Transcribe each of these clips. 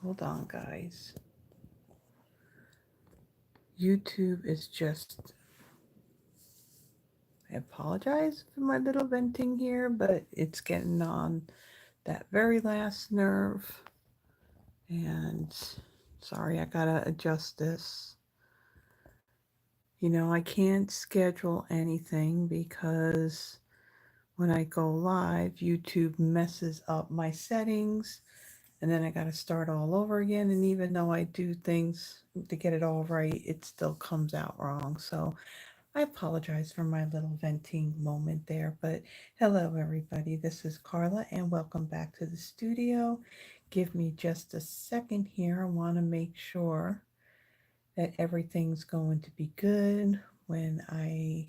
Hold on, guys. YouTube is just, I apologize for my little venting here, but it's getting on that very last nerve. And sorry, I gotta adjust this. I can't schedule anything because when I go live, YouTube messes up my settings and then I got to start all over again. And even though I do things to get it all right, it still comes out wrong. So I apologize for my little venting moment there. But hello, everybody. This is Carla, and welcome back to the studio. Give me just a second here. I want to make sure that everything's going to be good when I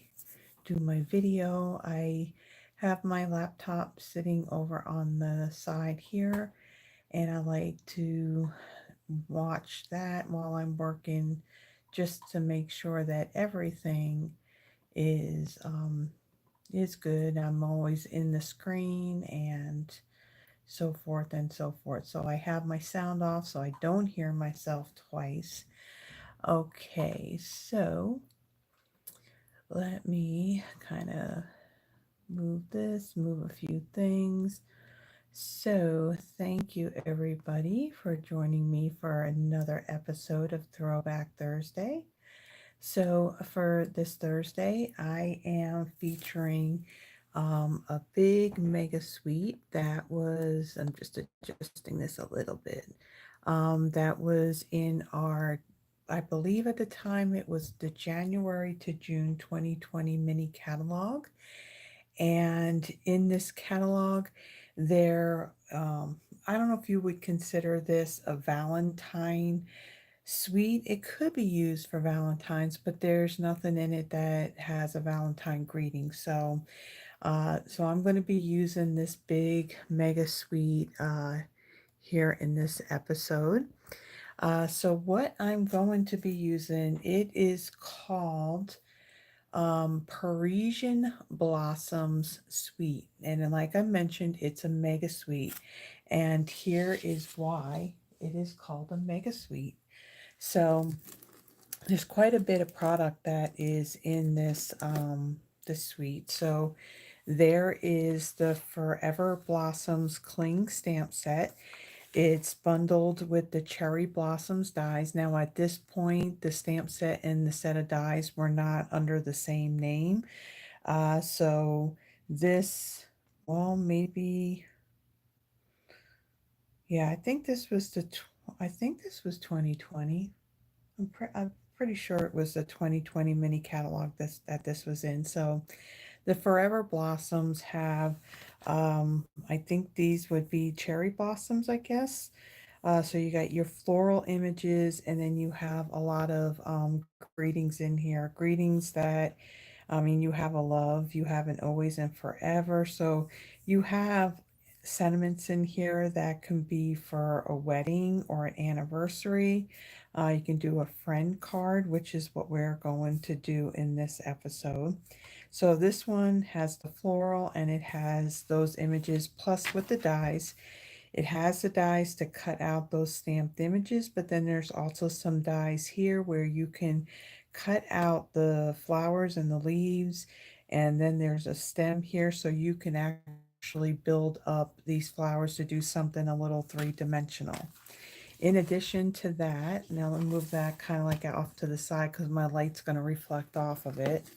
do my video. I have my laptop sitting over on the side here, and I like to watch that while I'm working just to make sure that everything is good. I'm always in the screen and so forth and so forth. So I have my sound off so I don't hear myself twice. Okay, so let me kind of move a few things. So, thank you everybody for joining me for another episode of Throwback Thursday. So, for this Thursday, I am featuring a big mega suite that was, I'm just adjusting this a little bit, that was in our, I believe at the time it was the January to June 2020 mini catalog. And in this catalog, there, I don't know if you would consider this a Valentine suite. It could be used for Valentine's, but there's nothing in it that has a Valentine greeting. So I'm going to be using this big mega suite here in this episode. So what I'm going to be using, it is called Parisian Blossoms Suite. And then, like I mentioned, it's a mega suite. And here is why it is called a mega suite. So there's quite a bit of product that is in this suite. So there is the Forever Blossoms Cling Stamp Set. It's bundled with the Cherry Blossoms dies. Now, at this point, the stamp set and the set of dies were not under the same name. So this, well, maybe, yeah, I think this was I think this was 2020. I'm pretty sure it was the 2020 mini catalog that this was in. So the Forever Blossoms have, I think these would be cherry blossoms, I guess. So you got your floral images, and then you have a lot of greetings in here. Greetings that, I mean, you have a love, you have an always and forever. So you have sentiments in here that can be for a wedding or an anniversary. You can do a friend card, which is what we're going to do in this episode. So this one has the floral and it has those images plus with the dies. It has the dies to cut out those stamped images, but then there's also some dies here where you can cut out the flowers and the leaves, and then there's a stem here so you can actually build up these flowers to do something a little three-dimensional. In addition to that, now let me move that kind of like off to the side because my light's going to reflect off of it.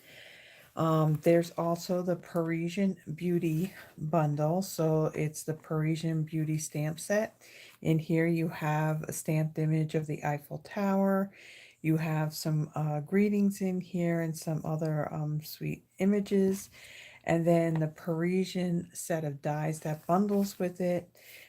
There's also the Parisian Beauty bundle. So it's the Parisian Beauty stamp set. In here you have a stamped image of the Eiffel Tower. You have some greetings in here and some other sweet images. And then the Parisian set of dies that bundles with it.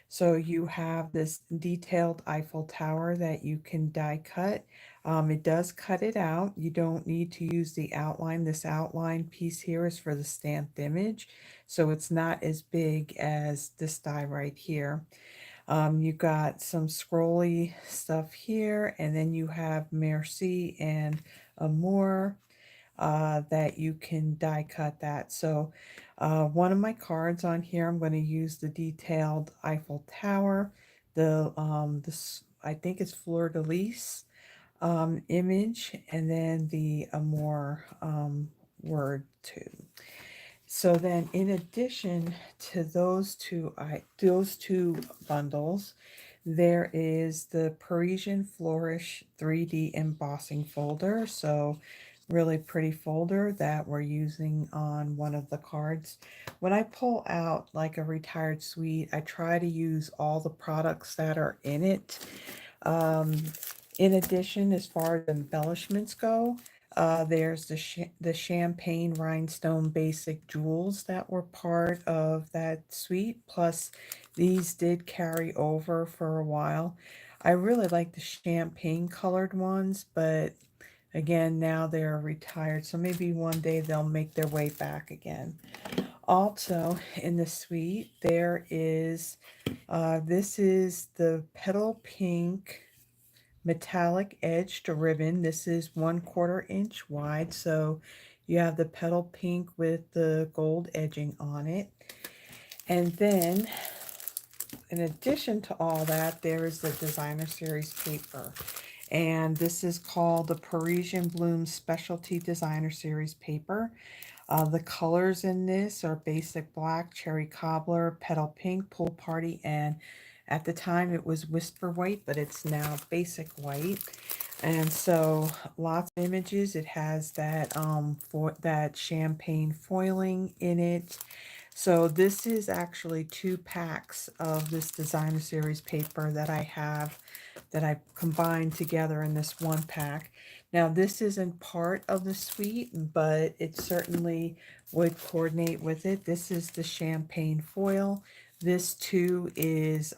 So you have this detailed Eiffel Tower that you can die cut. It does cut it out. You don't need to use the outline. This outline piece here is for the stamped image. So it's not as big as this die right here. You got some scrolly stuff here, and then you have Merci and Amour that you can die cut that. So one of my cards on here, I'm going to use the detailed Eiffel Tower. The I think it's Fleur de Lis image, and then the Amour word too. So then, in addition to those two bundles, there is the Parisian Flourish 3D embossing folder. So really pretty folder that we're using on one of the cards. When I pull out like a retired suite, I try to use all the products that are in it. In addition, as far as embellishments go, there's the champagne rhinestone basic jewels that were part of that suite. Plus, these did carry over for a while. I really like the champagne colored ones, but again, now they're retired, so maybe one day they'll make their way back again. Also, in the suite, there is this is the Petal Pink metallic edged ribbon. This is 1/4 inch wide, so you have the petal pink with the gold edging on it. And then, in addition to all that, there is the designer series paper. And this is called the Parisian Bloom Specialty Designer Series paper. The colors in this are basic black, cherry cobbler, petal pink, pool party, and at the time it was whisper white, but it's now basic white. And so lots of images. It has that for that champagne foiling in it. So this is actually 2 packs of this designer series paper that I have that I combined together in this one pack. Now this isn't part of the suite, but it certainly would coordinate with it. This is the champagne foil. This too is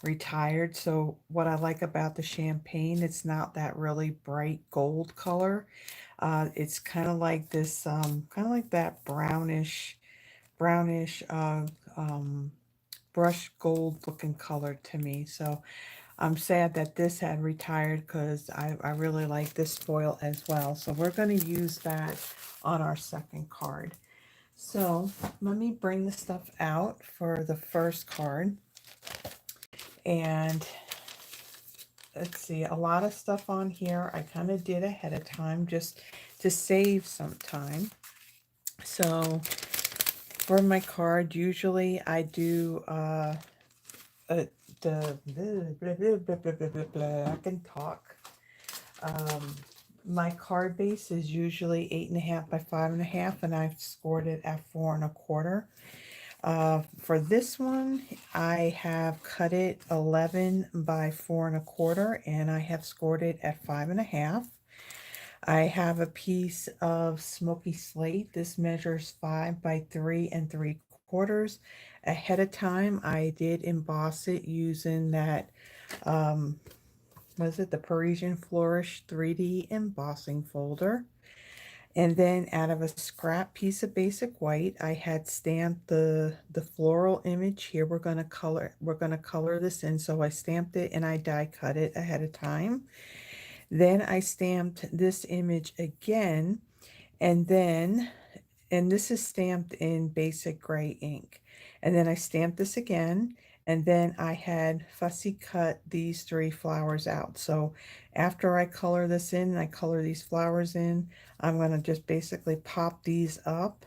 retired. So what I like about the champagne, it's not that really bright gold color. It's kind of like this, kind of like that brownish brush gold looking color to me. So I'm sad that this had retired because I really like this foil as well. So we're going to use that on our second card. So let me bring the stuff out for the first card. And let's see, a lot of stuff on here I kind of did ahead of time just to save some time. So for my card, usually I do the I can talk. My card base is usually 8.5 by 5.5, and I've scored it at 4.25. For this one, I have cut it 11 by 4.25, and I have scored it at 5.5. I have a piece of Smoky Slate. This measures 5 by 3.75. Ahead of time, I did emboss it using that, was it the Parisian Flourish 3D embossing folder. And then out of a scrap piece of basic white, I had stamped the floral image here. We're going to color this in. So I stamped it and I die cut it ahead of time. Then I stamped this image again, and this is stamped in basic gray ink. And then I stamped this again, and then I had fussy cut these 3 flowers out. So after I color this in, I color these flowers in, I'm going to just basically pop these up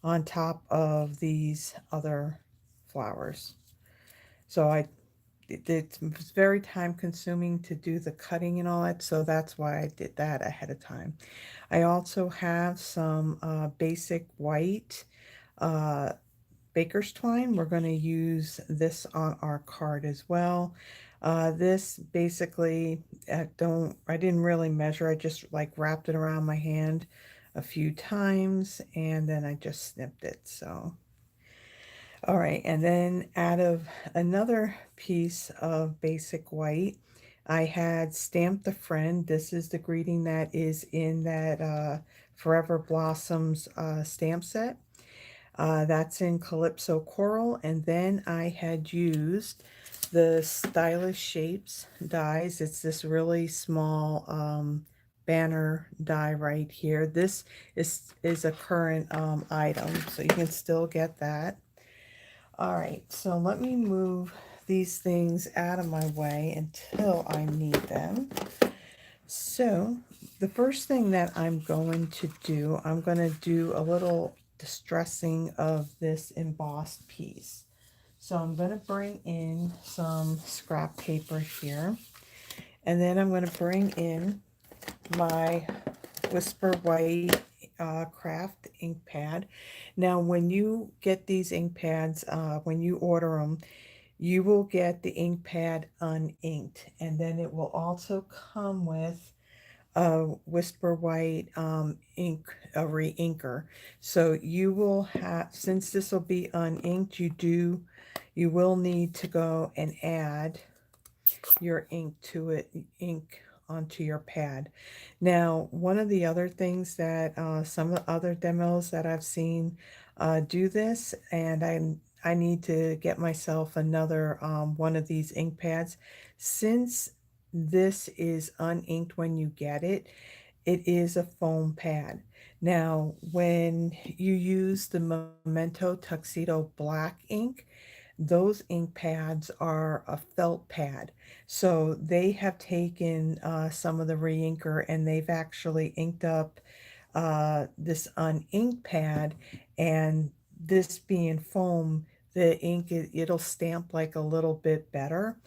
on top of these other flowers. So it's very time consuming to do the cutting and all that, so that's why I did that ahead of time. I also have some basic white baker's twine. We're going to use this on our card as well. This basically, I didn't really measure. I just like wrapped it around my hand a few times and then I just snipped it. So all right, and then out of another piece of basic white, I had stamped the friend. This is the greeting that is in that Forever Blossoms stamp set. That's in Calypso Coral, and then I had used the Stylish Shapes dies. It's this really small banner die right here. This is a current item, so you can still get that. All right, so let me move these things out of my way until I need them. So the first thing that I'm going to do, I'm going to do a little distressing of this embossed piece. So I'm going to bring in some scrap paper here, and then I'm going to bring in my Whisper White craft ink pad. Now when you get these ink pads, when you order them, you will get the ink pad uninked, and then it will also come with a Whisper White ink, a re-inker. So you will have, since this will be uninked, you will need to go and add your ink to it, ink onto your pad. Now, one of the other things that some of the other demos that I've seen do this, and I need to get myself another one of these ink pads. Since this is uninked when you get it, it is a foam pad. Now, when you use the Memento Tuxedo Black ink, those ink pads are a felt pad. So they have taken some of the re-inker and they've actually inked up this uninked pad, and this being foam, the ink, it'll stamp like a little bit better.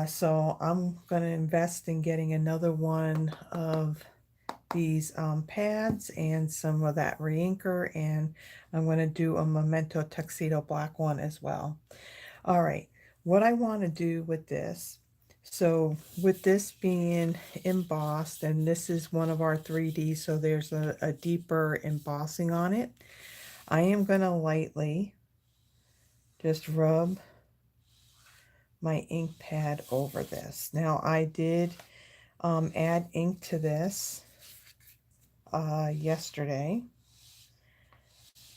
So I'm going to invest in getting another one of these pads and some of that re-inker, and I'm going to do a Memento Tuxedo Black one as well. All right, what I want to do with this, so with this being embossed, and this is one of our 3D, so there's a deeper embossing on it, I am going to lightly just rub my ink pad over this. Now I did add ink to this yesterday,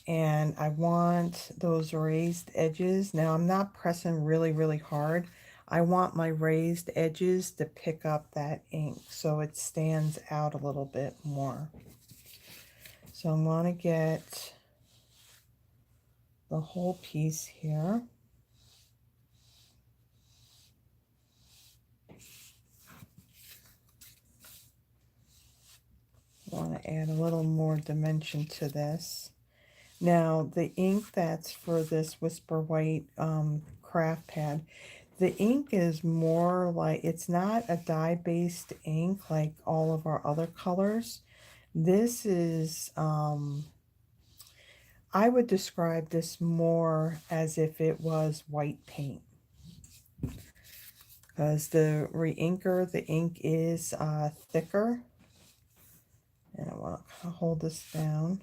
and I want those raised edges. Now I'm not pressing really hard. I want my raised edges to pick up that ink so it stands out a little bit more. So I want to get the whole piece here. I want to add a little more dimension to this. Now the ink that's for this Whisper White craft pad, the ink is more like, it's not a dye-based ink like all of our other colors. This is, I would describe this more as if it was white paint. Because the re-inker, the ink is thicker. And I want to hold this down.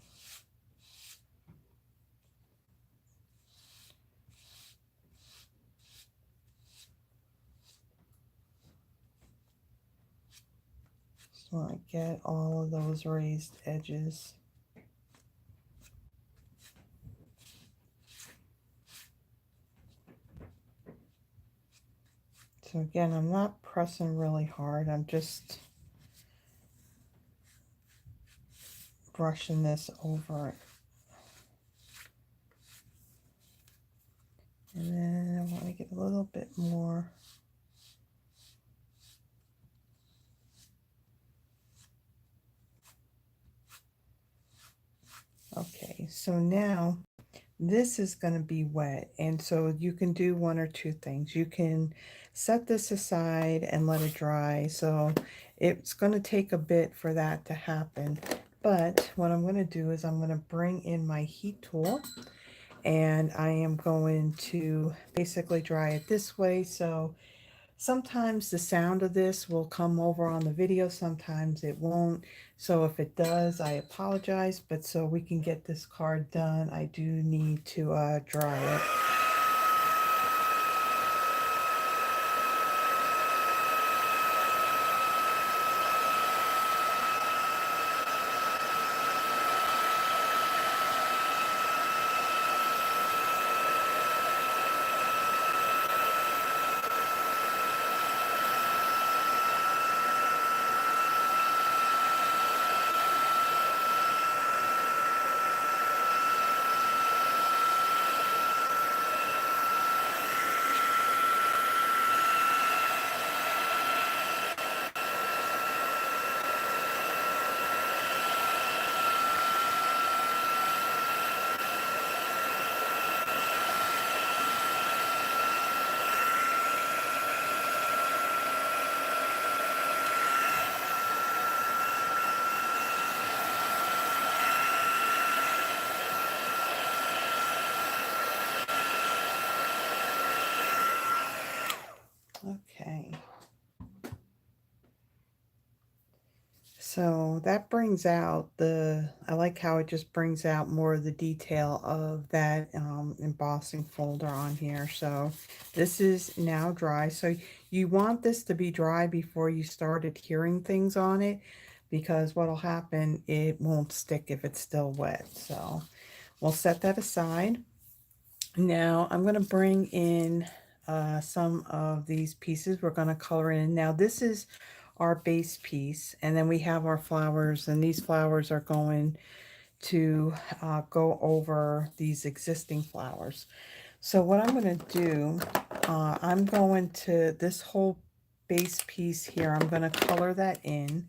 Just want to get all of those raised edges. So again, I'm not pressing really hard. I'm just brushing this over it. And then I want to get a little bit more. Okay, so now this is going to be wet, and so you can do one or two things. You can set this aside and let it dry. So it's going to take a bit for that to happen. But what I'm going to do is I'm going to bring in my heat tool, and I am going to basically dry it this way. So sometimes the sound of this will come over on the video, sometimes it won't. So if it does, I apologize, but so we can get this card done, I do need to dry it. So that brings out I like how it just brings out more of the detail of that embossing folder on here. So this is now dry. So you want this to be dry before you start adhering things on it, because what'll happen, it won't stick if it's still wet. So we'll set that aside. Now I'm going to bring in some of these pieces we're going to color in. Now this is our base piece, and then we have our flowers, and these flowers are going to go over these existing flowers. So what I'm going to do, I'm going to, this whole base piece here, I'm going to color that in.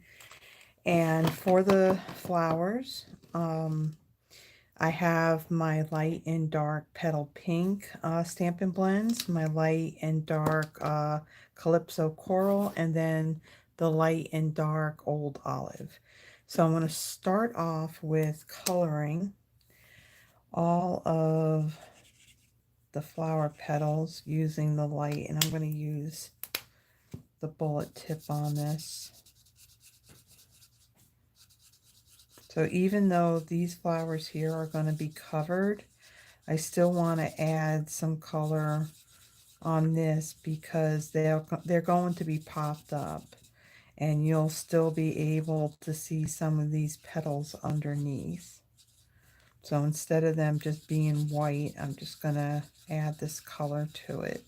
And for the flowers, I have my light and dark Petal Pink Stampin' Blends, my light and dark Calypso Coral, and then the light and dark Old Olive. So I'm going to start off with coloring all of the flower petals using the light, and I'm going to use the bullet tip on this. So even though these flowers here are going to be covered, I still want to add some color on this because they're going to be popped up, and you'll still be able to see some of these petals underneath. So instead of them just being white, I'm just going to add this color to it.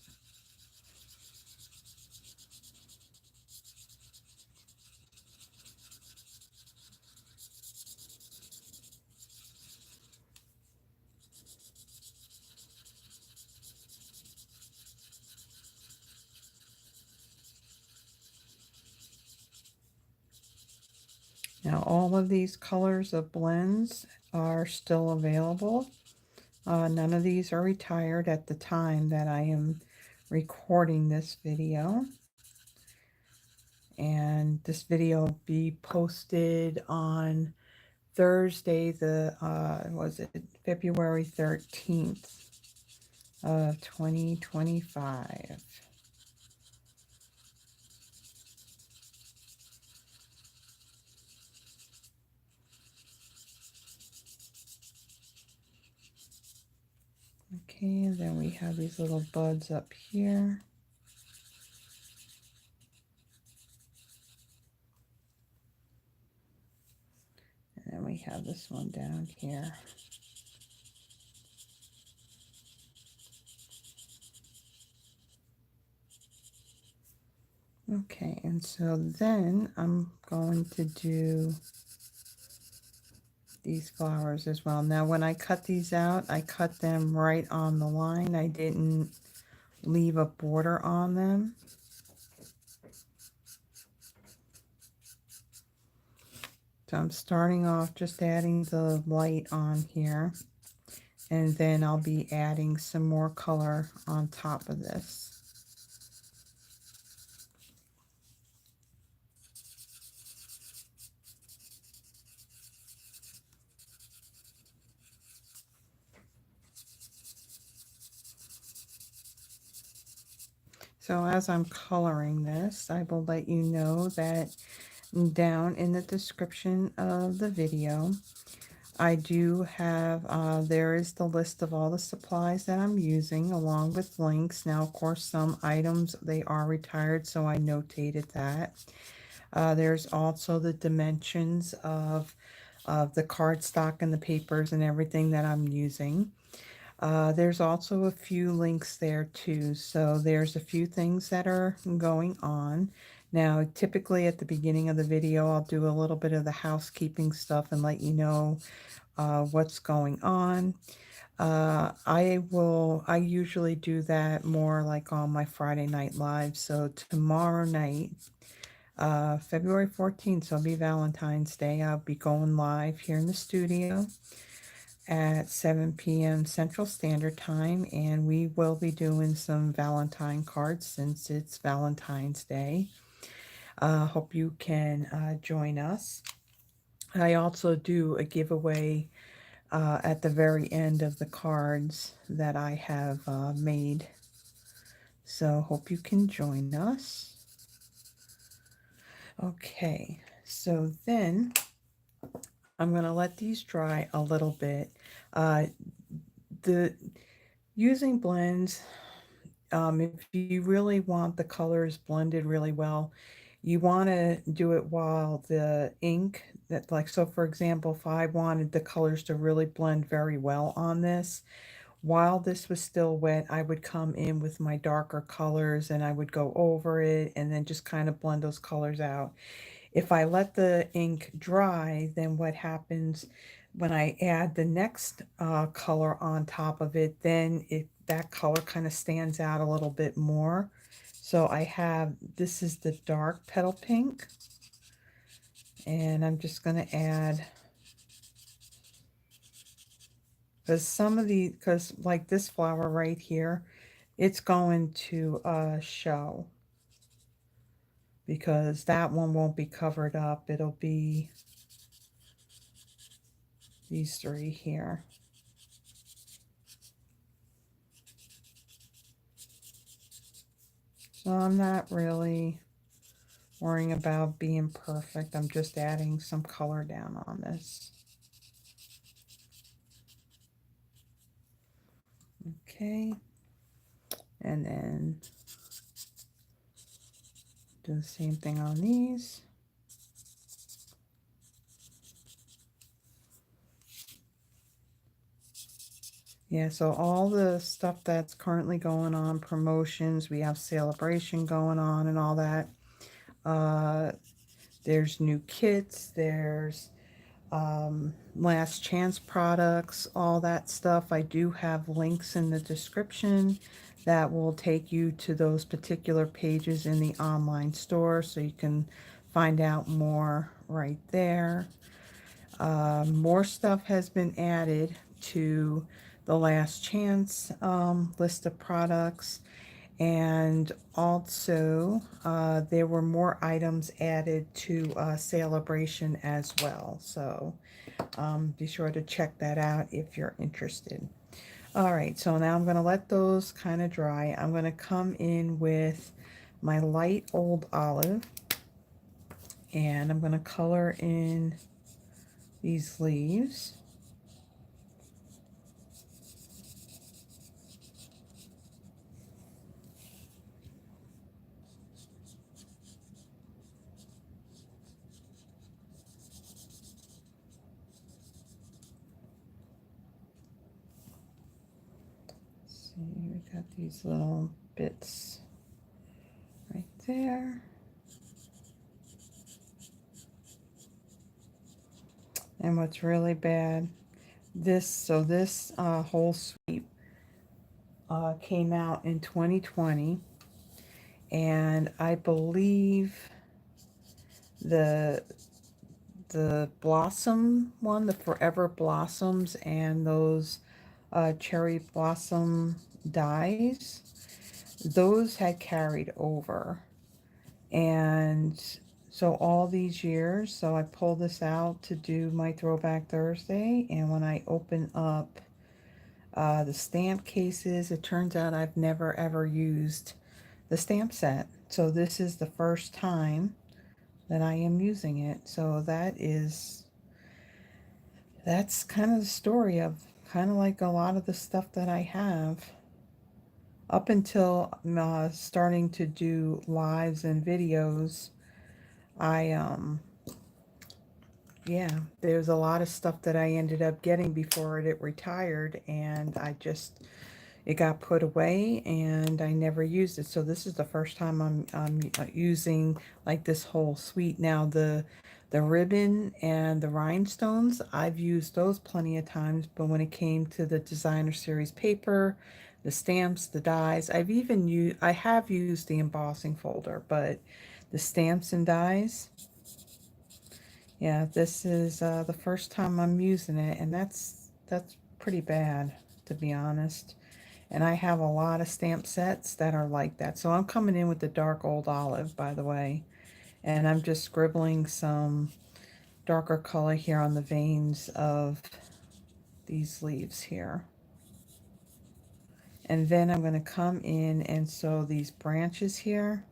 Now all of these colors of blends are still available. None of these are retired at the time that I am recording this video. And this video will be posted on Thursday, was it February 13th of 2025. Okay, and then we have these little buds up here. And then we have this one down here. Okay, and so then I'm going to do these flowers as well. Now when I cut these out, I cut them right on the line. I didn't leave a border on them. So I'm starting off just adding the light on here, and then I'll be adding some more color on top of this. So as I'm coloring this, I will let you know that down in the description of the video, I do have, there is the list of all the supplies that I'm using along with links. Now, of course, some items, they are retired, so I notated that. There's also the dimensions of the cardstock and the papers and everything that I'm using. There's also a few links there too. So there's a few things that are going on. Now, typically at the beginning of the video, I'll do a little bit of the housekeeping stuff and let you know what's going on. I usually do that more like on my Friday night live. So tomorrow night, February 14th, so it'll be Valentine's Day, I'll be going live here in the studio at 7 p.m. Central Standard Time, and we will be doing some Valentine cards since it's Valentine's Day. Hope you can join us. I also do a giveaway at the very end of the cards that I have made. So hope you can join us. Okay, So then I'm going to let these dry a little bit. The using blends, if you really want the colors blended really well, you want to do it while the ink that, like, so for example, if I wanted the colors to really blend very well on this, while this was still wet, I would come in with my darker colors and I would go over it and then just kind of blend those colors out. If I let the ink dry, then what happens when I add the next color on top of it, then that color kind of stands out a little bit more. So I have, this is the dark petal pink, and I'm just going to add, because some of the, because like this flower right here, it's going to show, because that one won't be covered up. It'll be these three here. So I'm not really worrying about being perfect. I'm just adding some color down on this. Okay. And then do the same thing on these. Yeah, so all the stuff that's currently going on, promotions, we have Sale-A-Bration going on and all that. There's new kits, there's last chance products, all that stuff. I do have links in the description that will take you to those particular pages in the online store, so you can find out more right there. More stuff has been added to the last chance list of products, and also there were more items added to Sale-A-Bration as well. So be sure to check that out if you're interested. All right, so now I'm going to let those kind of dry. I'm going to come in with my light old olive, and I'm going to color in these leaves. See, we got these little bits right there. And what's really bad, this whole sweep came out in 2020, and I believe the blossom one, the Forever Blossoms, and those cherry blossom dies, those had carried over. And so all these years, so I pulled this out to do my Throwback Thursday, and when I open up the stamp cases, it turns out I've never ever used the stamp set. So this is the first time that I am using it. So that's kind of the story of kind of like a lot of the stuff that I have. Up until starting to do lives and videos, I yeah, there's a lot of stuff that I ended up getting before it retired, and it got put away and I never used it. So this is the first time I'm using like this whole suite. Now the ribbon and the rhinestones, I've used those plenty of times, but when it came to the designer series paper, the stamps, the dies, I have used the embossing folder, but the stamps and dies, yeah, this is the first time I'm using it, and that's pretty bad, to be honest. And I have a lot of stamp sets that are like that. So I'm coming in with the dark old olive, by the way, and I'm just scribbling some darker color here on the veins of these leaves here. And then I'm going to come in and sew these branches here.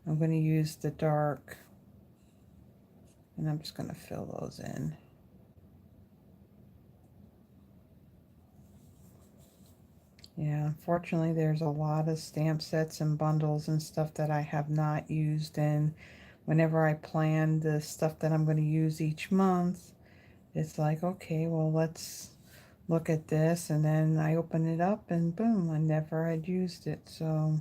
I'm going to use the dark And I'm just going to fill those in. Yeah, unfortunately, there's a lot of stamp sets and bundles and stuff that I have not used. And whenever I plan the stuff that I'm going to use each month, it's like, okay, well, let's look at this. And then I open it up and boom, I never had used it. So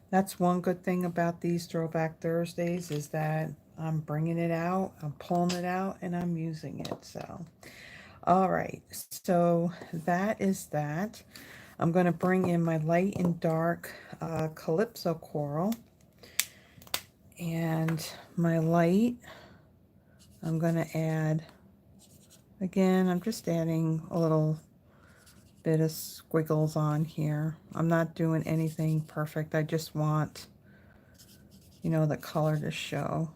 that's one good thing about these Throwback Thursdays is that I'm bringing it out, I'm pulling it out, and I'm using it. So, all right, so that is that. I'm going to bring in my light and dark Calypso Coral. And my light, I'm going to add, again, I'm just adding a little bit of squiggles on here. I'm not doing anything perfect. I just want, you know, the color to show.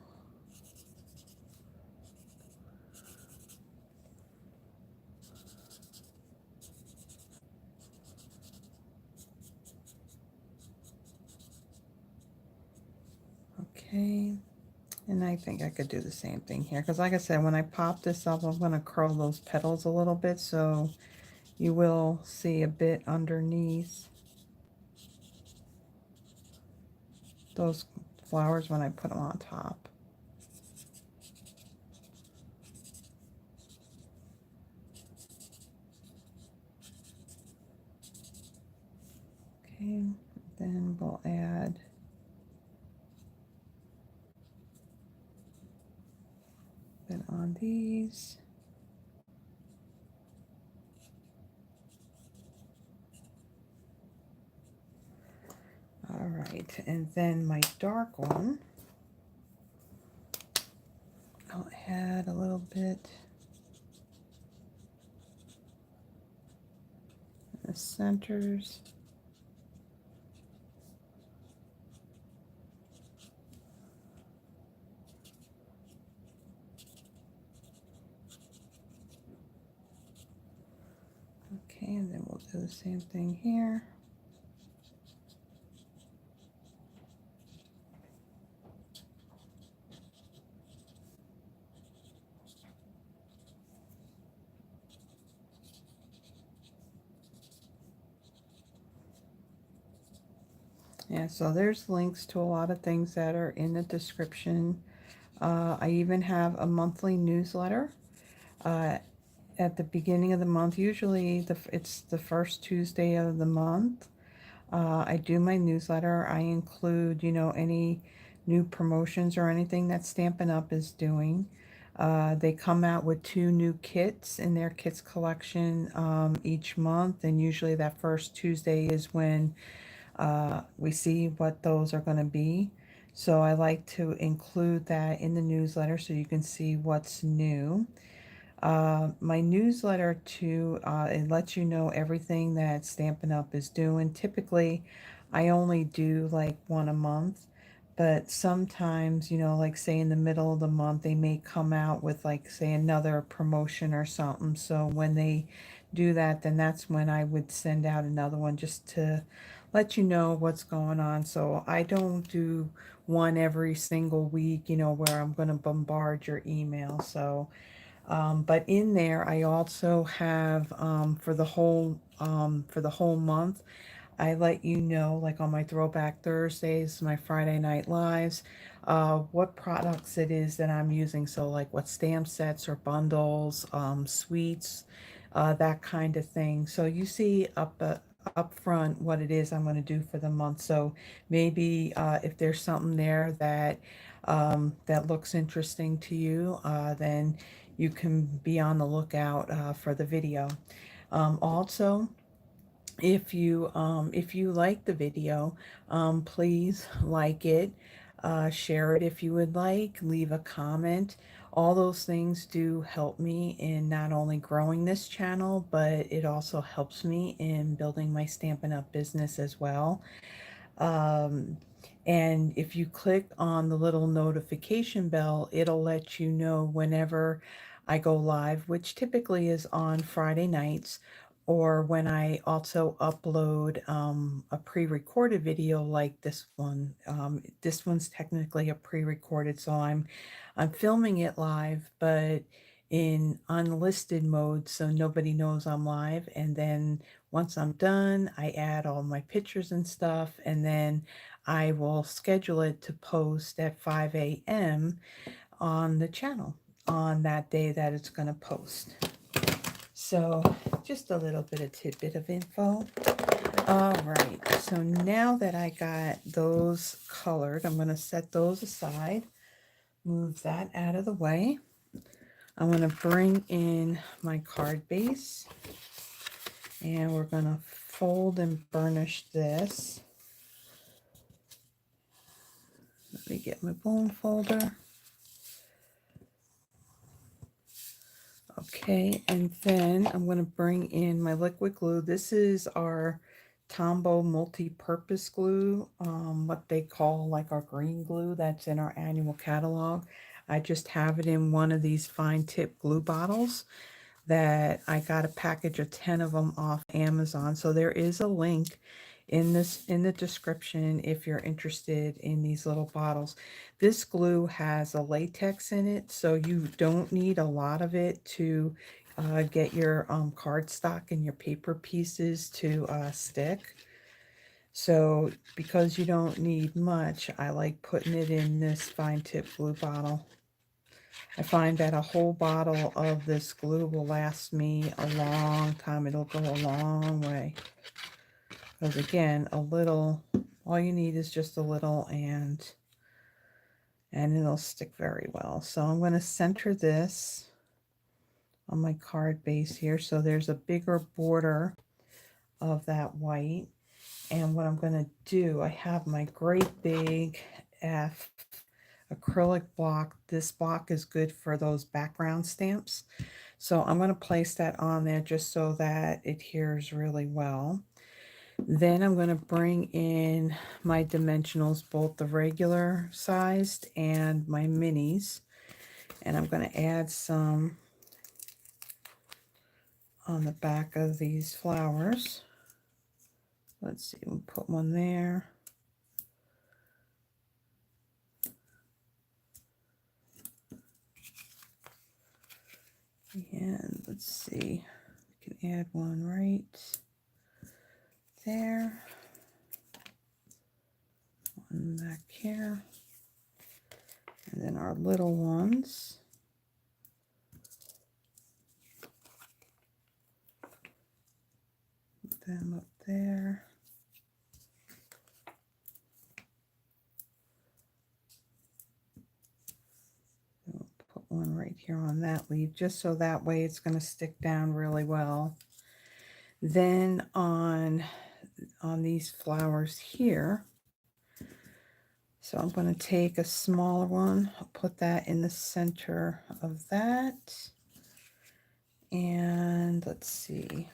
Okay, and I think I could do the same thing here, because like I said, when I pop this up, I'm going to curl those petals a little bit, so you will see a bit underneath those flowers when I put them on top. Okay, then we'll add a bit on these. All right, and then my dark one, I'll add a little bit in the centers. Okay, and then we'll do the same thing here. Yeah, so there's links to a lot of things that are in the description. I even have a monthly newsletter at the beginning of the month. Usually it's the first Tuesday of the month. I do my newsletter. I include, you know, any new promotions or anything that Stampin' Up! Is doing. They come out with 2 new kits in their kits collection each month, and usually that first Tuesday is when we see what those are going to be. So I like to include that in the newsletter so you can see what's new. My newsletter too, it lets you know everything that Stampin' Up! Is doing. Typically, I only do like one a month, but sometimes, you know, like say in the middle of the month, they may come out with like, say, another promotion or something. So when they do that, then that's when I would send out another one just to let you know what's going on. So I don't do one every single week, you know, where I'm going to bombard your email. So but in there, I also have for the whole month, I let you know, like on my Throwback Thursdays, my Friday Night Lives, what products it is that I'm using. So like what stamp sets or bundles, sweets, that kind of thing. So you see up front what it is I'm going to do for the month. So maybe if there's something there that that looks interesting to you, then you can be on the lookout for the video. Also, if you like the video, please like it, share it if you would like, leave a comment. All those things do help me in not only growing this channel, but it also helps me in building my Stampin' Up! Business as well. Um, and if you click on the little notification bell, it'll let you know whenever I go live, which typically is on Friday nights, or when I also upload a pre-recorded video like this one. This one's technically a pre-recorded, so I'm filming it live, but in unlisted mode, so nobody knows I'm live. And then once I'm done, I add all my pictures and stuff, and then I will schedule it to post at 5 a.m. on the channel on that day that it's going to post. So just a little bit of tidbit of info. All right, so now that I got those colored, I'm going to set those aside, move that out of the way. I'm going to bring in my card base, and we're going to fold and burnish this. Let me get my bone folder. Okay, and then I'm going to bring in my liquid glue. This is our Tombow multi-purpose glue, what they call like our green glue that's in our annual catalog. I just have it in one of these fine tip glue bottles that I got a package of 10 of them off Amazon. So there is a link in the description if you're interested in these little bottles. This glue has a latex in it, so you don't need a lot of it to get your cardstock and your paper pieces to stick. So because you don't need much, I like putting it in this fine tip glue bottle. I find that a whole bottle of this glue will last me a long time. It'll go a long way. Because again, a little, all you need is just a little, and it'll stick very well. So I'm going to center this on my card base here. So there's a bigger border of that white. And what I'm going to do, I have my great big F acrylic block. This block is good for those background stamps. So I'm going to place that on there just so that it adheres really well. Then I'm going to bring in my dimensionals, both the regular sized and my minis. And I'm going to add some on the back of these flowers. Let's see, we'll put one there. And let's see, we can add one right there. One back here. And then our little ones. Put them up there. We'll put one right here on that leaf, just so that way it's going to stick down really well. Then on these flowers here, so I'm going to take a smaller one, I'll put that in the center of that. And let's see,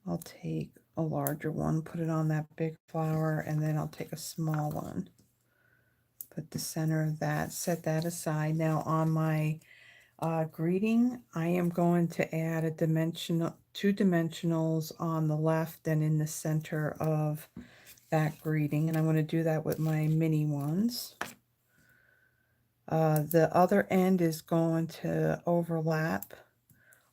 I'll take a larger one, put it on that big flower, and then I'll take a small one, put the center of that, set that aside. Now on my greeting, I am going to add a two dimensionals on the left and in the center of that greeting, and I'm going to do that with my mini ones. The other end is going to overlap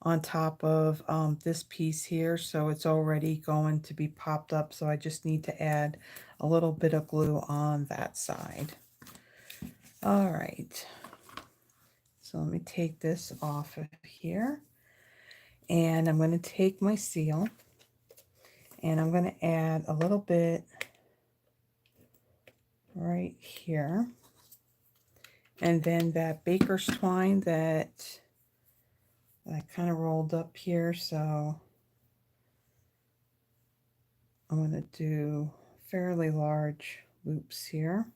on top of this piece here, so it's already going to be popped up, so I just need to add a little bit of glue on that side. All right, so let me take this off of here, and I'm going to take my seal and I'm going to add a little bit right here, and then that baker's twine that I kind of rolled up here, so I'm going to do fairly large loops here,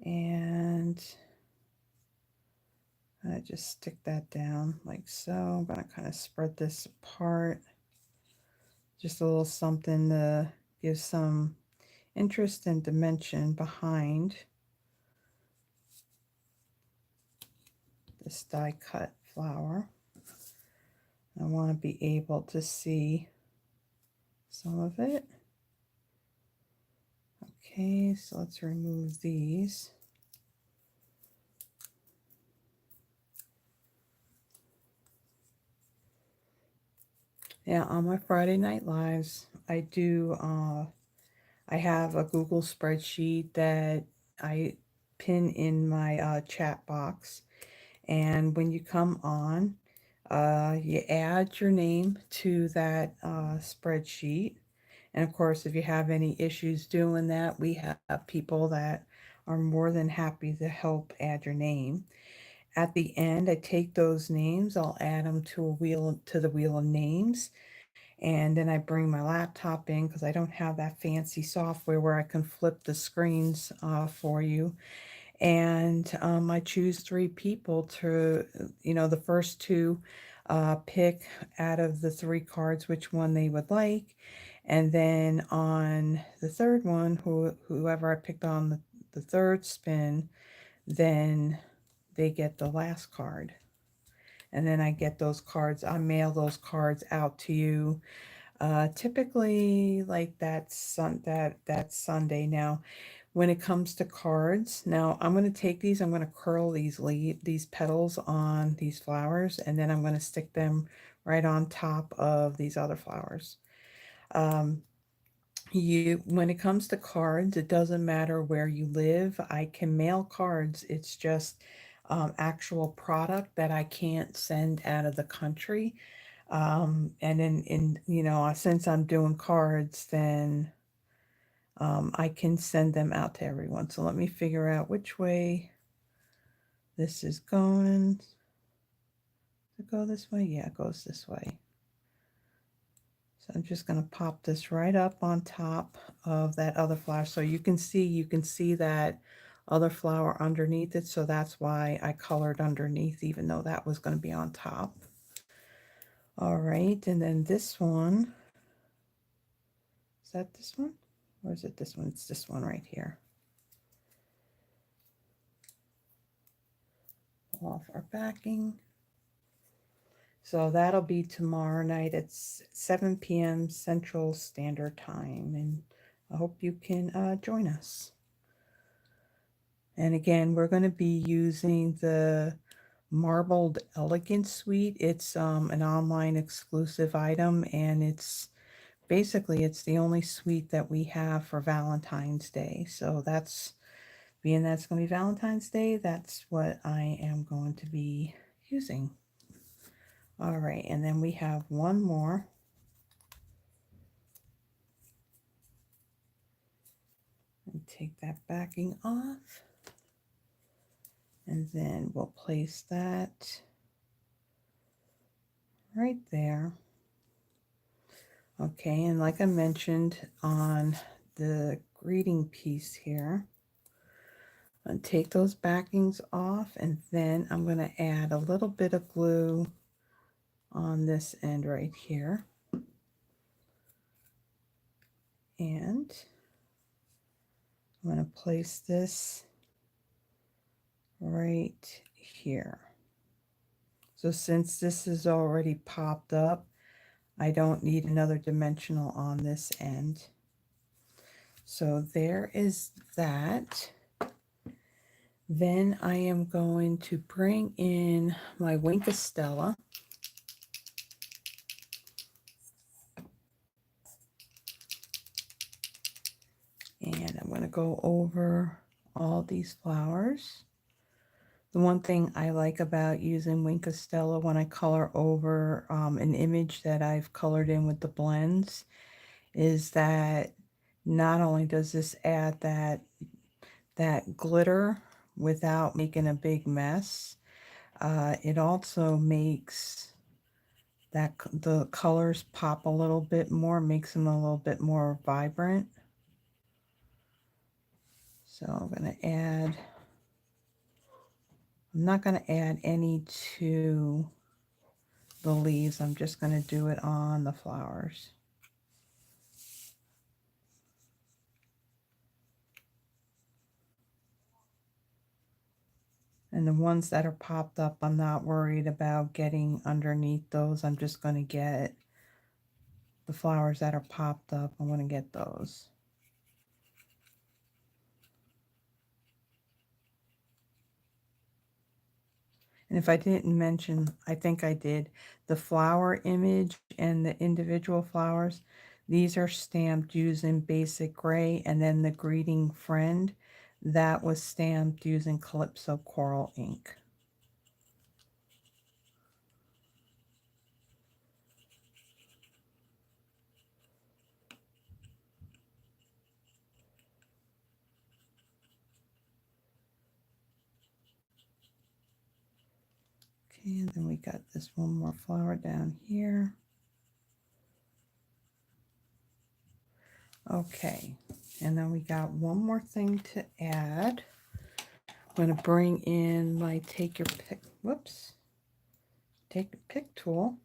and I just stick that down like so. I'm going to kind of spread this apart, just a little something to give some interest and dimension behind this die cut flower. I want to be able to see some of it. Okay, so let's remove these. Yeah, on my Friday Night Lives, I do, I have a Google spreadsheet that I pin in my chat box. And when you come on, you add your name to that spreadsheet. And of course, if you have any issues doing that, we have people that are more than happy to help add your name. At the end, I take those names, I'll add them to the wheel of names, and then I bring my laptop in because I don't have that fancy software where I can flip the screens for you. And I choose 3 people to, the first 2 pick out of the 3 cards which one they would like. And then on the third one, whoever I picked on the third spin, then they get the last card. And then I get those cards, I mail those cards out to you. Typically like that Sunday. Now, when it comes to cards, now I'm going to take these, I'm going to curl these petals on these flowers, and then I'm going to stick them right on top of these other flowers. When it comes to cards, it doesn't matter where you live. I can mail cards. It's just actual product that I can't send out of the country. And then since I'm doing cards, then I can send them out to everyone. So let me figure out which way this is going. Does it go this way? Yeah, it goes this way. So I'm just going to pop this right up on top of that other flower. So you can see that other flower underneath it. So that's why I colored underneath, even though that was going to be on top. All right, and then this one, is that this one? Or is it this one? It's this one right here. Pull off our backing. So that'll be tomorrow night at 7 p.m. Central Standard Time. And I hope you can join us. And again, we're going to be using the Marbled Elegance Suite. It's an online exclusive item, and it's the only suite that we have for Valentine's Day. So being that's going to be Valentine's Day, that's what I am going to be using. All right, and then we have one more. And take that backing off. And then we'll place that right there. Okay, and like I mentioned on the greeting piece here, I'm going to take those backings off, and then I'm going to add a little bit of glue on this end right here. And I'm going to place this right here. So since this is already popped up, I don't need another dimensional on this end. So there is that. Then I am going to bring in my Wink of Stella. And I'm going to go over all these flowers. The one thing I like about using Wink of Stella when I color over an image that I've colored in with the blends is that not only does this add that glitter without making a big mess, it also makes the colors pop a little bit more, makes them a little bit more vibrant. So I'm going to add, I'm not going to add any to the leaves. I'm just going to do it on the flowers. And the ones that are popped up, I'm not worried about getting underneath those. I'm just going to get the flowers that are popped up. I'm going to get those. And if I didn't mention, I think I did, the flower image and the individual flowers, these are stamped using basic gray, and then the greeting friend, that was stamped using Calypso Coral ink. Okay, and then we got this one more flower down here. Okay, and then we got one more thing to add. I'm going to bring in my take your pick tool.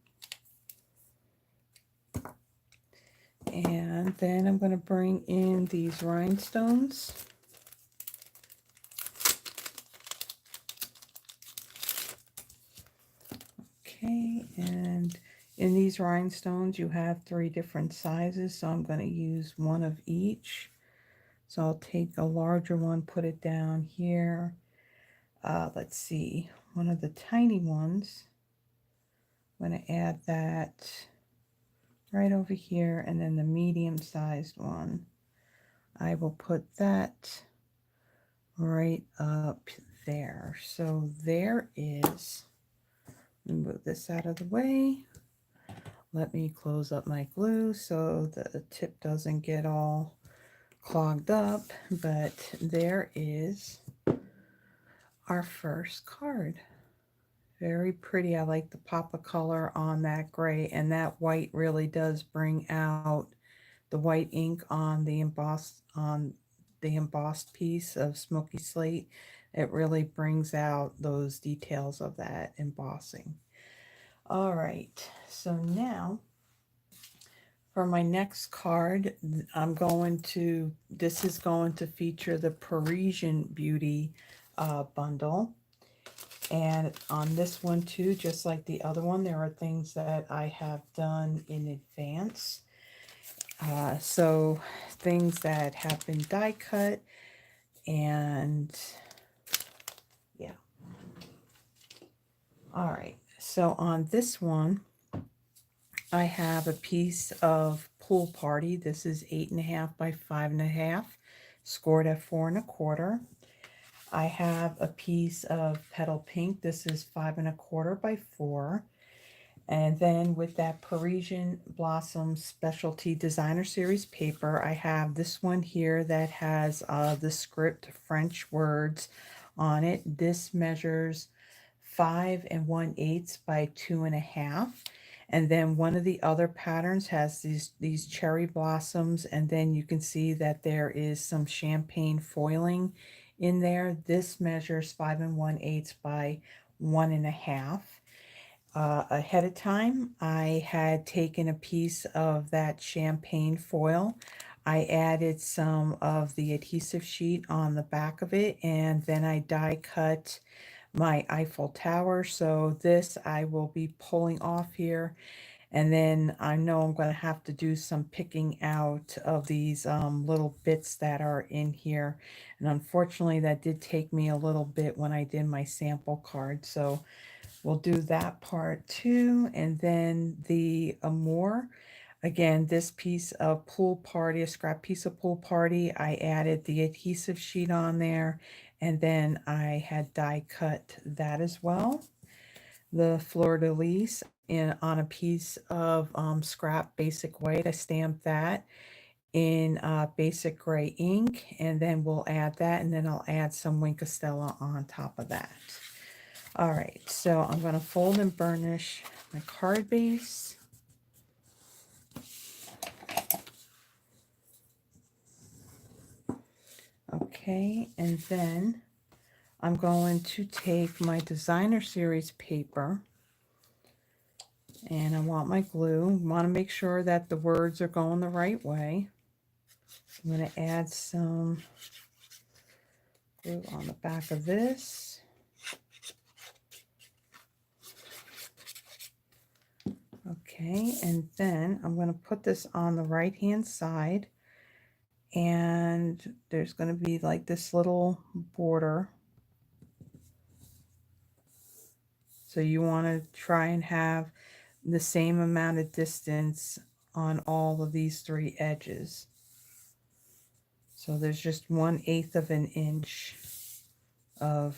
And then I'm going to bring in these rhinestones. Okay, and in these rhinestones you have 3 different sizes, so I'm going to use one of each. So I'll take a larger one, put it down here. Let's see, one of the tiny ones, I'm going to add that right over here, and then the medium-sized one, I will put that right up there. So there is, let me move this out of the way. Let me close up my glue so the tip doesn't get all clogged up, but there is our first card. Very pretty. I like the pop of color on that gray, and that white really does bring out the white ink on the embossed piece of Smoky Slate. It really brings out those details of that embossing. All right, so now for my next card, this is going to feature the Parisian Beauty bundle. And on this one too, just like the other one, there are things that I have done in advance. So things that have been die cut, and yeah. All right, so on this one, I have a piece of Pool Party. This is 8.5 by 5.5, scored at 4 1/4. I have a piece of Petal Pink. This is 5 1/4 by 4. And then with that Parisian Blossom Specialty Designer Series paper, I have this one here that has the script French words on it. This measures 5 1/8 by 2.5. And then one of the other patterns has these cherry blossoms, and then you can see that there is some champagne foiling in there. This measures 5 1/8 by 1.5. Ahead of time, I had taken a piece of that champagne foil. I added some of the adhesive sheet on the back of it, and then I die cut my Eiffel Tower. So this I will be pulling off here, and then I know I'm going to have to do some picking out of these little bits that are in here. And unfortunately, that did take me a little bit when I did my sample card. So we'll do that part too. And then the Amour, again, this piece of Pool Party, a scrap piece of Pool Party, I added the adhesive sheet on there, and then I had die cut that as well. The Fleur de Lis on a piece of scrap basic white, I stamped that in basic gray ink, and then we'll add that, and then I'll add some Wink Stella on top of that. All right, so I'm going to fold and burnish my card base. Okay, and then I'm going to take my designer series paper, and I want my glue. I want to make sure that the words are going the right way. I'm going to add some glue on the back of this. Okay, and then I'm going to put this on the right hand side, and there's going to be like this little border. So you want to try and have the same amount of distance on all of these three edges. So there's just 1/8 of an inch of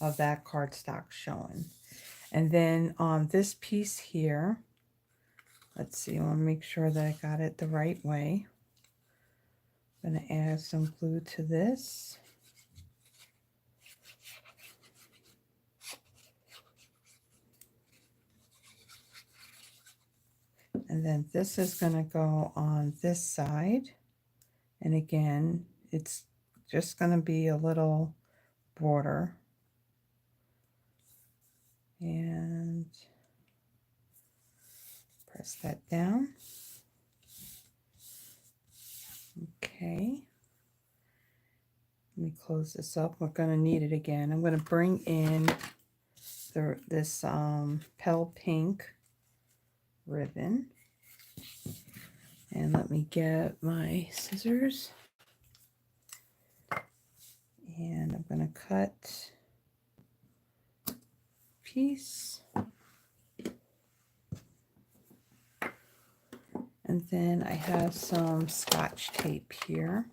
that cardstock showing. And then on this piece here, let's see, I want to make sure that I got it the right way. I'm going to add some glue to this. And then this is going to go on this side. And again, it's just going to be a little border. And press that down. Okay. Let me close this up. We're going to need it again. I'm going to bring in this Petal Pink ribbon. And let me get my scissors. And I'm going to cut a piece. And then I have some Scotch tape here.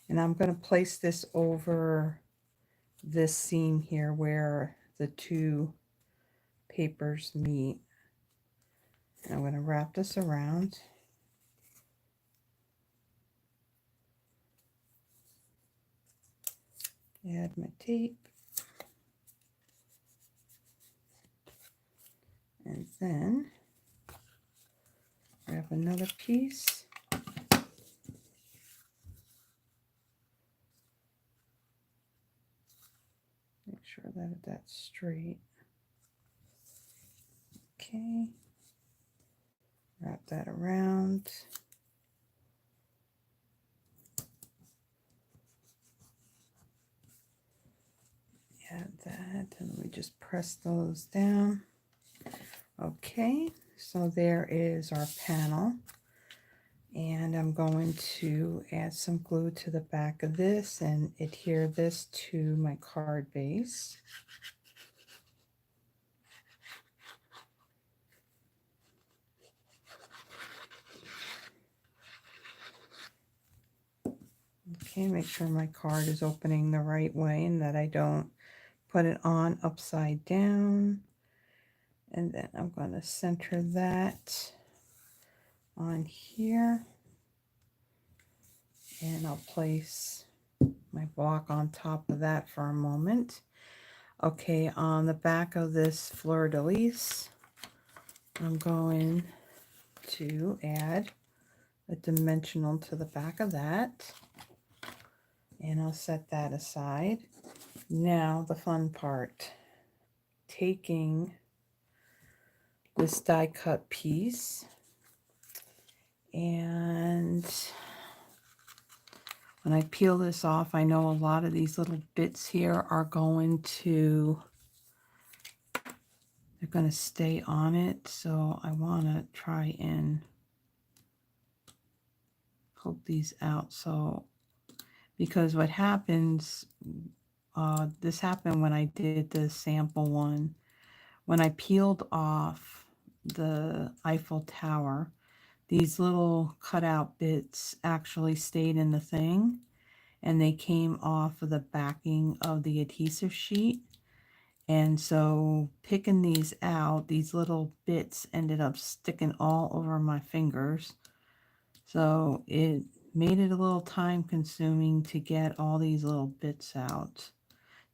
And I'm going to place this over this seam here where the two papers meet. And I'm going to wrap this around. Add my tape. And then grab another piece. Make sure that that's straight. Okay. Wrap that around. Add that, and let me just press those down. Okay, so there is our panel. And I'm going to add some glue to the back of this and adhere this to my card base. Okay, make sure my card is opening the right way and that I don't put it on upside down. And then I'm going to center that on here. And I'll place my block on top of that for a moment. Okay, on the back of this fleur-de-lis, I'm going to add a dimensional to the back of that. And I'll set that aside. Now the fun part. Taking this die cut piece, and when I peel this off, I know a lot of these little bits here are going to, they're going to stay on it. So I want to try and poke these out. So, because what happens, this happened when I did the sample one. When I peeled off the Eiffel Tower, these little cutout bits actually stayed in the thing, and they came off of the backing of the adhesive sheet. And so picking these out, these little bits ended up sticking all over my fingers. So it made it a little time consuming to get all these little bits out.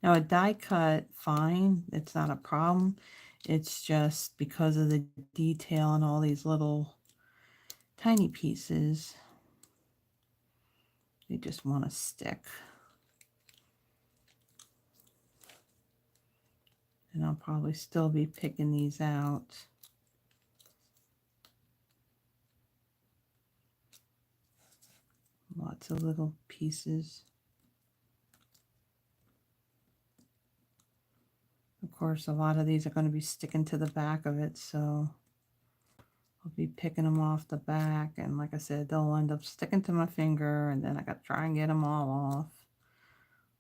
Now a die cut, fine, it's not a problem. It's just because of the detail and all these little tiny pieces, they just want to stick. And I'll probably still be picking these out. Lots of little pieces. course, a lot of these are going to be sticking to the back of it, so I'll be picking them off the back, and like I said, they'll end up sticking to my finger, and then I got to try and get them all off.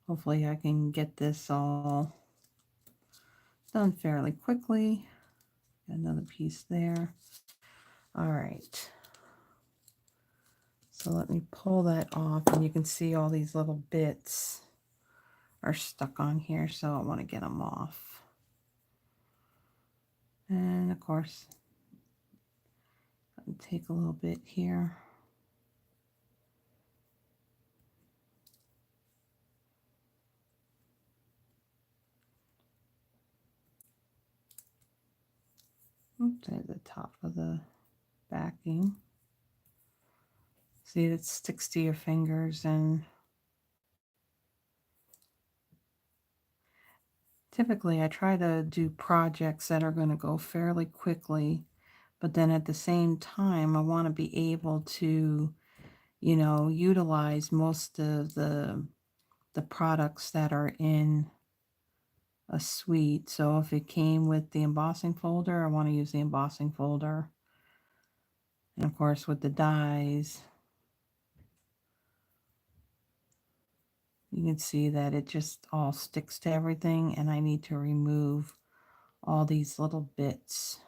Hopefully I can get this all done fairly quickly. Got another piece there. All right. So let me pull that off, and you can see all these little bits are stuck on here, so I want to get them off. And of course, I'll take a little bit here. Oops, there's the top of the backing. See, it sticks to your fingers, and typically I try to do projects that are going to go fairly quickly, but then at the same time, I want to be able to, you know, utilize most of the products that are in a suite. So if it came with the embossing folder, I want to use the embossing folder. And of course with the dies, you can see that it just all sticks to everything, and I need to remove all these little bits.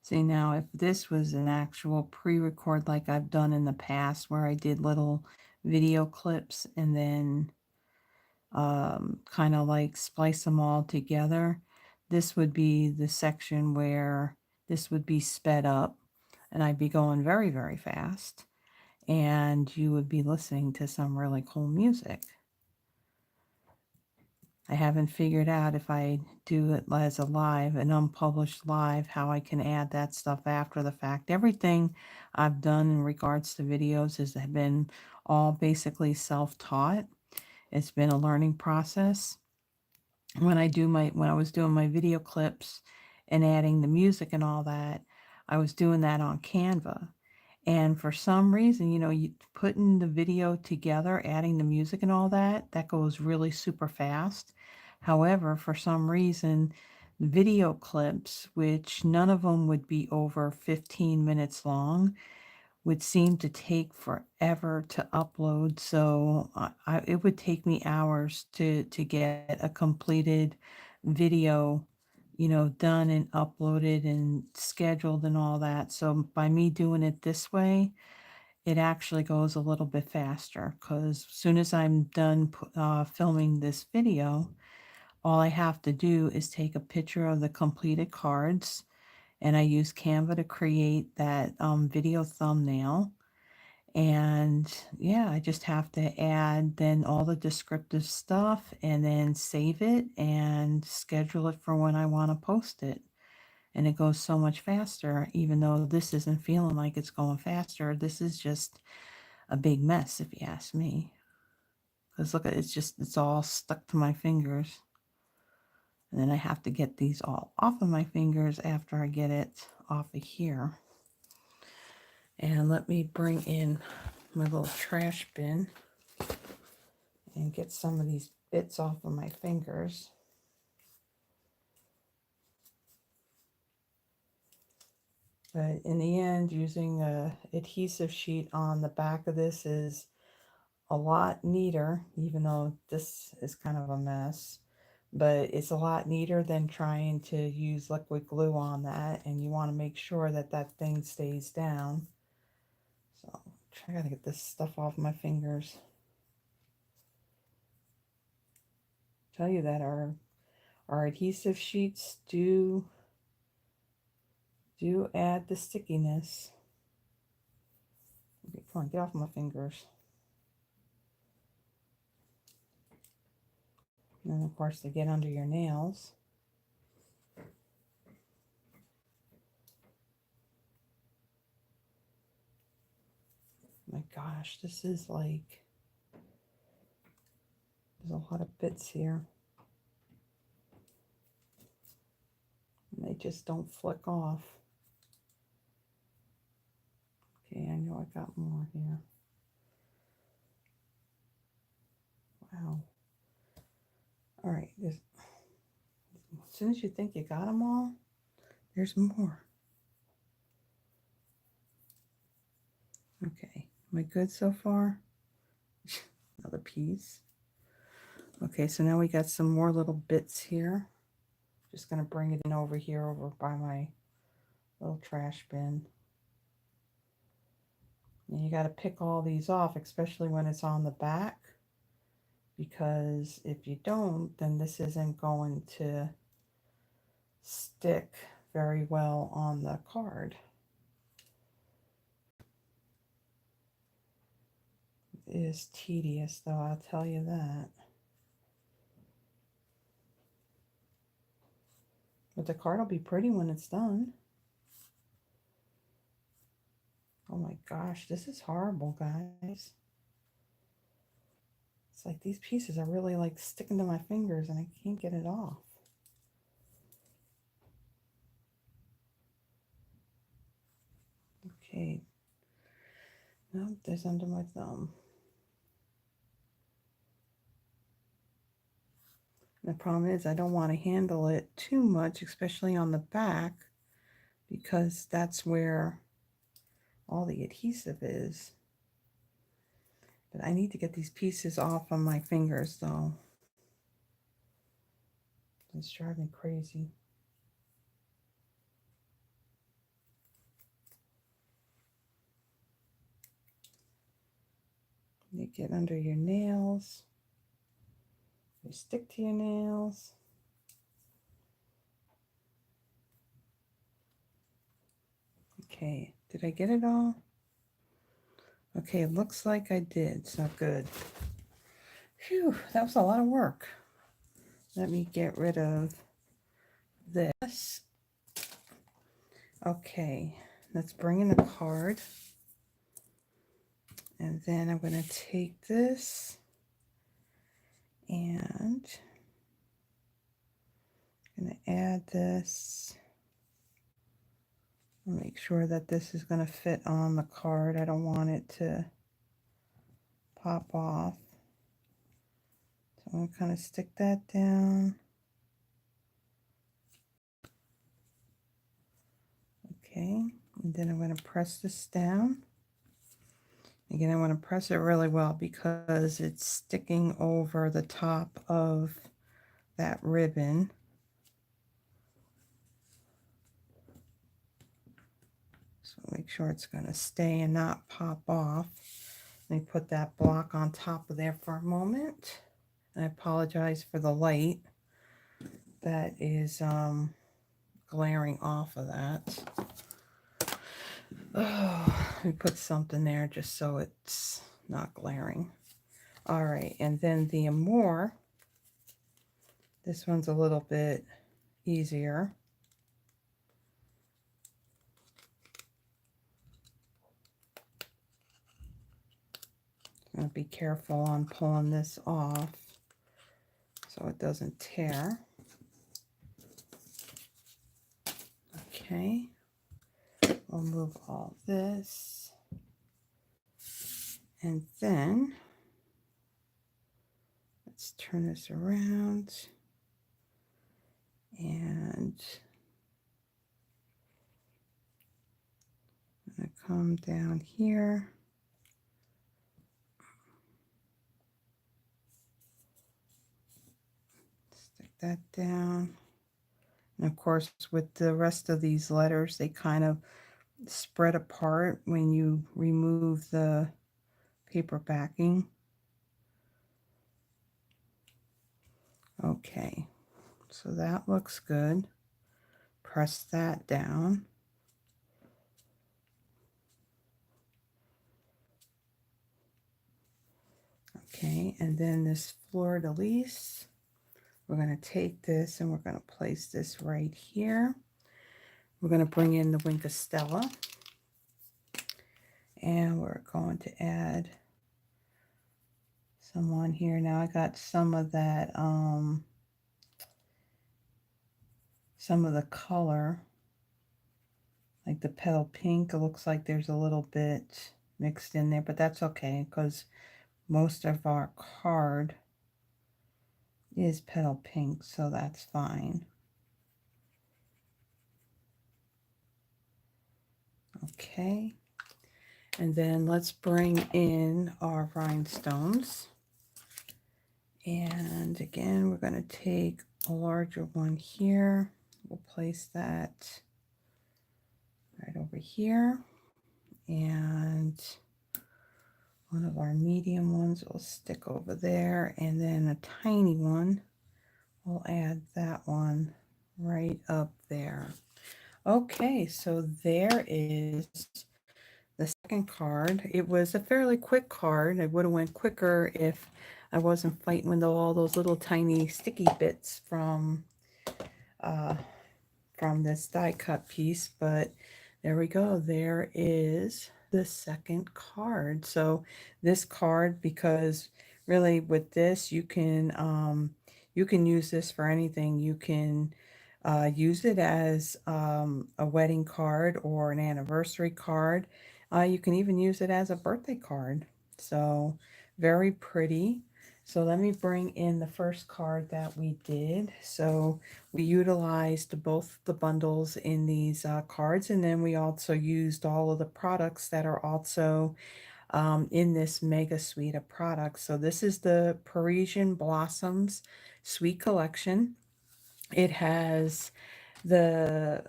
See, now if this was an actual pre-record like I've done in the past, where I did little video clips and then kind of like splice them all together, this would be the section where this would be sped up, and I'd be going very, very fast, and you would be listening to some really cool music. I haven't figured out, if I do it as a live, an unpublished live, how I can add that stuff after the fact. Everything I've done in regards to videos has been all basically self-taught. It's been a learning process. When I was doing my video clips and adding the music and all that, I was doing that on Canva. And for some reason, you know, you putting the video together, adding the music and all that, that goes really super fast. However, for some reason, video clips, which none of them would be over 15 minutes long, would seem to take forever to upload. So it would take me hours to get a completed video, you know, done and uploaded and scheduled and all that. So by me doing it this way, it actually goes a little bit faster, because as soon as I'm done filming this video, all I have to do is take a picture of the completed cards, and I use Canva to create that video thumbnail. And yeah, I just have to add then all the descriptive stuff, and then save it and schedule it for when I want to post it. And it goes so much faster, even though this isn't feeling like it's going faster. This is just a big mess, if you ask me. Because look, it's all stuck to my fingers. And then I have to get these all off of my fingers after I get it off of here. And let me bring in my little trash bin and get some of these bits off of my fingers. But in the end, using a adhesive sheet on the back of this is a lot neater, even though this is kind of a mess. But it's a lot neater than trying to use liquid glue on that, and you want to make sure that that thing stays down. So I gotta get this stuff off my fingers. Tell you that our adhesive sheets do add the stickiness. Okay, come on, get off my fingers. And then of course they get under your nails. My gosh, this is like, there's a lot of bits here. And they just don't flick off. Okay, I know I got more here. Wow. All right, as soon as you think you got them all, there's more. Okay, am I good so far? Another piece. Okay, so now we got some more little bits here. Just gonna bring it in over here, over by my little trash bin. And you got to pick all these off, especially when it's on the back, because if you don't, then this isn't going to stick very well on the card. It is tedious, though, I'll tell you that. But the card will be pretty when it's done. Oh my gosh, this is horrible, guys. It's like these pieces are really like sticking to my fingers and I can't get it off. Okay. No, there's under my thumb. The problem is I don't want to handle it too much, especially on the back, because that's where all the adhesive is. But I need to get these pieces off on my fingers, though. It's driving me crazy. You get under your nails. They stick to your nails. Okay, did I get it all? Okay, it looks like I did, so good. Phew, that was a lot of work. Let me get rid of this. Okay, let's bring in the card. And then I'm going to take this and I'm going to add this. I'll make sure that this is going to fit on the card. I don't want it to pop off. So I'm going to kind of stick that down. Okay, and then I'm going to press this down. Again, I want to press it really well because it's sticking over the top of that ribbon. So make sure it's going to stay and not pop off. Let me put that block on top of there for a moment. I apologize for the light that is glaring off of that. Oh, let me put something there just so it's not glaring. All right, and then the Amore, this one's a little bit easier. I'm going to be careful on pulling this off so it doesn't tear. Okay, we'll move all this. And then let's turn this around and I'm going to come down here. Stick that down. And of course, with the rest of these letters, they kind of spread apart when you remove the paper backing. Okay, so that looks good. Press that down. Okay, and then this fleur-de-lis, we're going to take this and we're going to place this right here. We're going to bring in the Wink of Stella. And we're going to add some on here. Now I got some of that, some of the color like the Petal Pink. It looks like there's a little bit mixed in there, but that's okay because most of our card is Petal Pink, so that's fine. Okay, and then let's bring in our rhinestones. And again, we're going to take a larger one here. We'll place that right over here. And one of our medium ones will stick over there. And then a tiny one, we'll add that one right up there. Okay, so there is the second card. It was a fairly quick card. It would have went quicker if I wasn't fighting with all those little tiny sticky bits from this die cut piece, but there we go. There is the second card. So this card, because really with this you can use this for anything. You can use it as a wedding card or an anniversary card. You can even use it as a birthday card. So very pretty. So let me bring in the first card that we did. So we utilized both the bundles in these cards, and then we also used all of the products that are also in this mega suite of products. So this is the Parisian Blossoms Suite Collection. It has the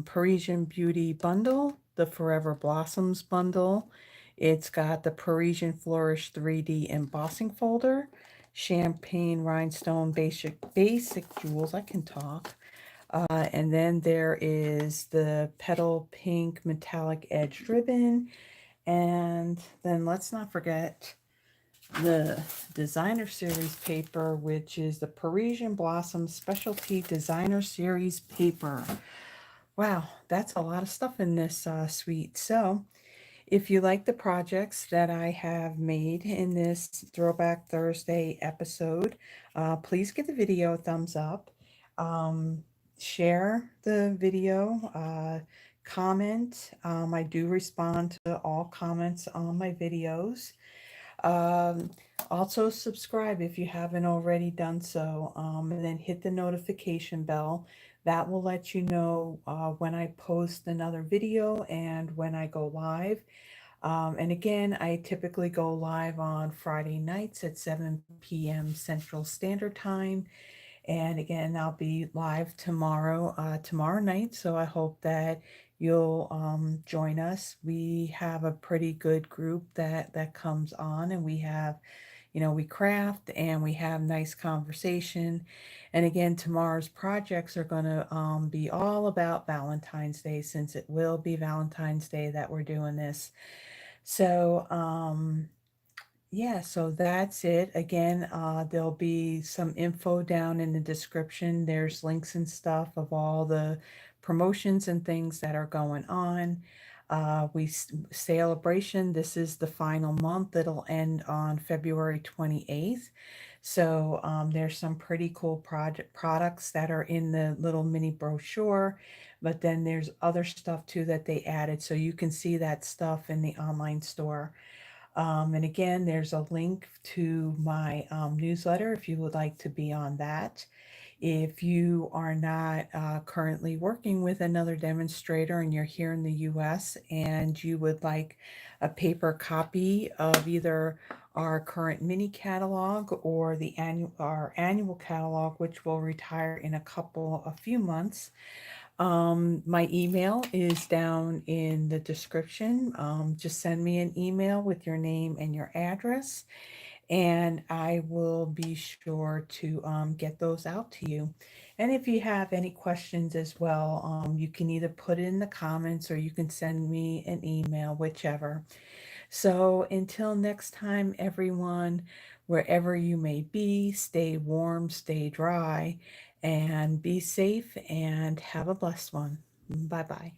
Parisian Beauty Bundle, the Forever Blossoms Bundle. It's got the Parisian Flourish 3D Embossing Folder, Champagne Rhinestone Basic Jewels, I can talk. And then there is the Petal Pink Metallic Edge Ribbon. And then let's not forget the Designer Series paper, which is the Parisian Blossom Specialty Designer Series paper. Wow, that's a lot of stuff in this suite. So if you like the projects that I have made in this Throwback Thursday episode, please give the video a thumbs up. Share the video, comment. I do respond to all comments on my videos. Um, Also subscribe if you haven't already done so, and then hit the notification bell. That will let you know when I post another video and when I go live. And again, I typically go live on Friday nights at 7 p.m. Central Standard Time. And again, I'll be live tomorrow night. So I hope that you'll join us. We have a pretty good group that comes on, and we have, we craft and we have nice conversation. And again, tomorrow's projects are going to be all about Valentine's Day, since it will be Valentine's Day that we're doing this. So, yeah, so that's it. Again, there'll be some info down in the description. There's links and stuff of all the promotions and things that are going on. Sale-A-Bration, this is the final month. It'll end on February 28th. So there's some pretty cool products that are in the little mini brochure, but then there's other stuff too that they added. So you can see that stuff in the online store. And again, there's a link to my newsletter if you would like to be on that. If you are not currently working with another demonstrator and you're here in the US and you would like a paper copy of either our current mini catalog or our annual catalog, which will retire in a few months, my email is down in the description. Just send me an email with your name and your address, and I will be sure to get those out to you. And if you have any questions as well, you can either put it in the comments or you can send me an email, whichever. So until next time, everyone, wherever you may be, stay warm, stay dry, and be safe, and have a blessed one. Bye-bye.